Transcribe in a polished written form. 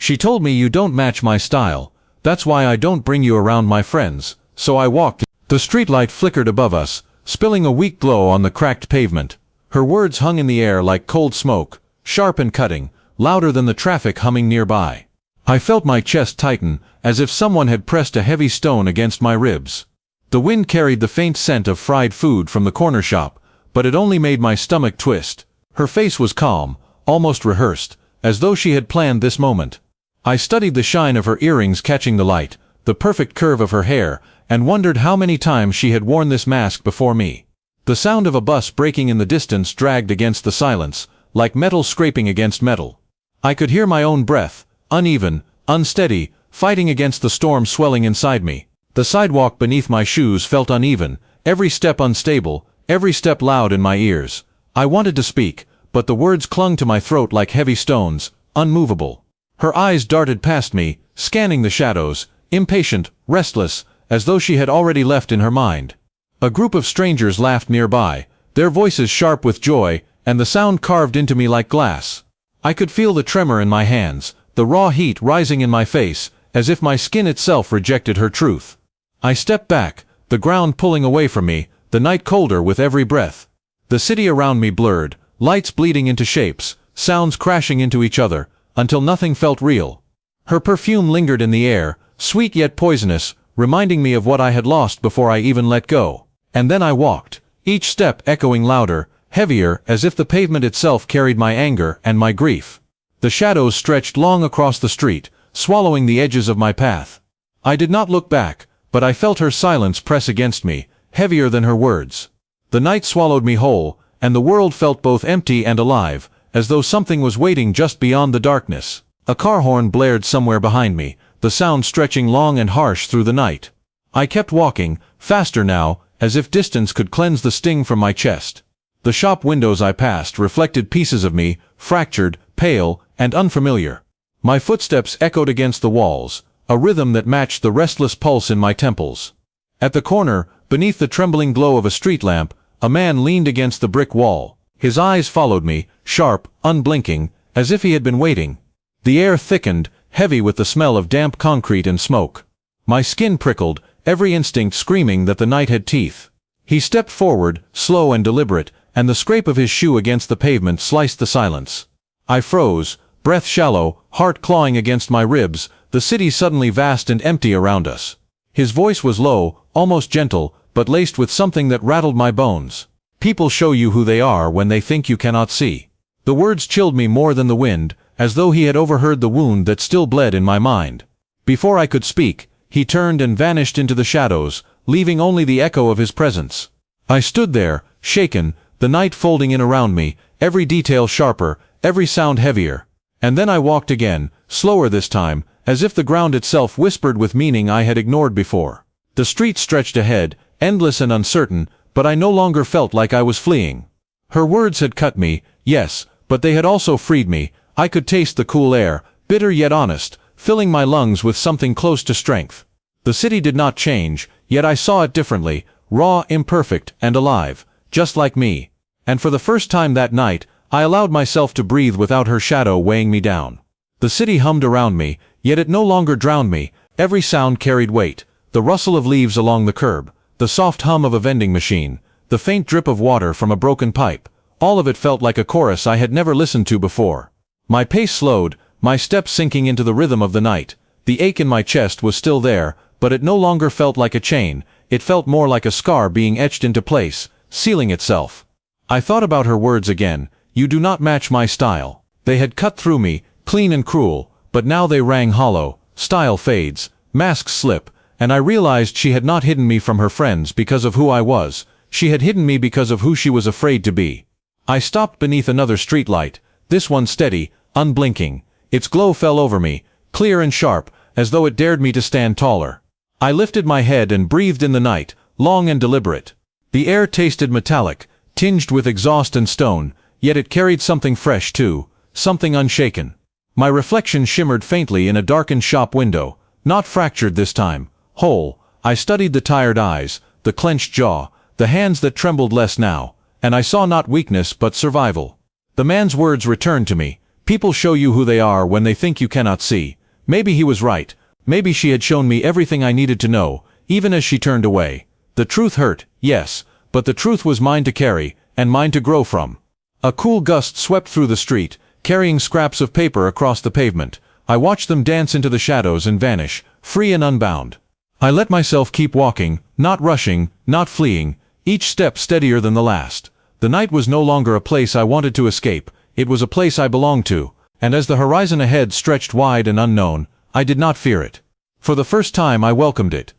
She told me you don't match my style. That's why I don't bring you around my friends. So I walked. The streetlight flickered above us, spilling a weak glow on the cracked pavement. Her words hung in the air like cold smoke, sharp and cutting, louder than the traffic humming nearby. I felt my chest tighten, as if someone had pressed a heavy stone against my ribs. The wind carried the faint scent of fried food from the corner shop, but it only made my stomach twist. Her face was calm, almost rehearsed, as though she had planned this moment. I studied the shine of her earrings catching the light, the perfect curve of her hair, and wondered how many times she had worn this mask before me. The sound of a bus braking in the distance dragged against the silence, like metal scraping against metal. I could hear my own breath, uneven, unsteady, fighting against the storm swelling inside me. The sidewalk beneath my shoes felt uneven, every step unstable, every step loud in my ears. I wanted to speak, but the words clung to my throat like heavy stones, unmovable. Her eyes darted past me, scanning the shadows, impatient, restless, as though she had already left in her mind. A group of strangers laughed nearby, their voices sharp with joy, and the sound carved into me like glass. I could feel the tremor in my hands, the raw heat rising in my face, as if my skin itself rejected her truth. I stepped back, the ground pulling away from me, the night colder with every breath. The city around me blurred, lights bleeding into shapes, sounds crashing into each other, until nothing felt real. Her perfume lingered in the air, sweet yet poisonous, reminding me of what I had lost before I even let go. And then I walked, each step echoing louder, heavier, as if the pavement itself carried my anger and my grief. The shadows stretched long across the street, swallowing the edges of my path. I did not look back, but I felt her silence press against me, heavier than her words. The night swallowed me whole, and the world felt both empty and alive, as though something was waiting just beyond the darkness. A car horn blared somewhere behind me, the sound stretching long and harsh through the night. I kept walking, faster now, as if distance could cleanse the sting from my chest. The shop windows I passed reflected pieces of me, fractured, pale, and unfamiliar. My footsteps echoed against the walls, a rhythm that matched the restless pulse in my temples. At the corner, beneath the trembling glow of a street lamp, a man leaned against the brick wall. His eyes followed me, sharp, unblinking, as if he had been waiting. The air thickened, heavy with the smell of damp concrete and smoke. My skin prickled, every instinct screaming that the night had teeth. He stepped forward, slow and deliberate, and the scrape of his shoe against the pavement sliced the silence. I froze, breath shallow, heart clawing against my ribs, the city suddenly vast and empty around us. His voice was low, almost gentle, but laced with something that rattled my bones. People show you who they are when they think you cannot see. The words chilled me more than the wind, as though he had overheard the wound that still bled in my mind. Before I could speak, he turned and vanished into the shadows, leaving only the echo of his presence. I stood there, shaken, the night folding in around me, every detail sharper, every sound heavier. And then I walked again, slower this time, as if the ground itself whispered with meaning I had ignored before. The street stretched ahead, endless and uncertain, but I no longer felt like I was fleeing. Her words had cut me, yes, but they had also freed me. I could taste the cool air, bitter yet honest, filling my lungs with something close to strength. The city did not change, yet I saw it differently, raw, imperfect, and alive, just like me. And for the first time that night, I allowed myself to breathe without her shadow weighing me down. The city hummed around me, yet it no longer drowned me. Every sound carried weight, the rustle of leaves along the curb, the soft hum of a vending machine, the faint drip of water from a broken pipe. All of it felt like a chorus I had never listened to before. My pace slowed, my steps sinking into the rhythm of the night. The ache in my chest was still there, but it no longer felt like a chain. It felt more like a scar being etched into place, sealing itself. I thought about her words again. You do not match my style. They had cut through me, clean and cruel, but now they rang hollow. Style fades, masks slip, and I realized she had not hidden me from her friends because of who I was. She had hidden me because of who she was afraid to be. I stopped beneath another streetlight, this one steady, unblinking. Its glow fell over me, clear and sharp, as though it dared me to stand taller. I lifted my head and breathed in the night, long and deliberate. The air tasted metallic, tinged with exhaust and stone, yet it carried something fresh too, something unshaken. My reflection shimmered faintly in a darkened shop window, not fractured this time, whole. I studied the tired eyes, the clenched jaw, the hands that trembled less now, and I saw not weakness but survival. The man's words returned to me, People show you who they are when they think you cannot see. Maybe he was right. Maybe she had shown me everything I needed to know, even as she turned away. The truth hurt, yes, but the truth was mine to carry, and mine to grow from. A cool gust swept through the street, carrying scraps of paper across the pavement. I watched them dance into the shadows and vanish, free and unbound. I let myself keep walking, not rushing, not fleeing, each step steadier than the last. The night was no longer a place I wanted to escape, it was a place I belonged to, and as the horizon ahead stretched wide and unknown, I did not fear it. For the first time I welcomed it.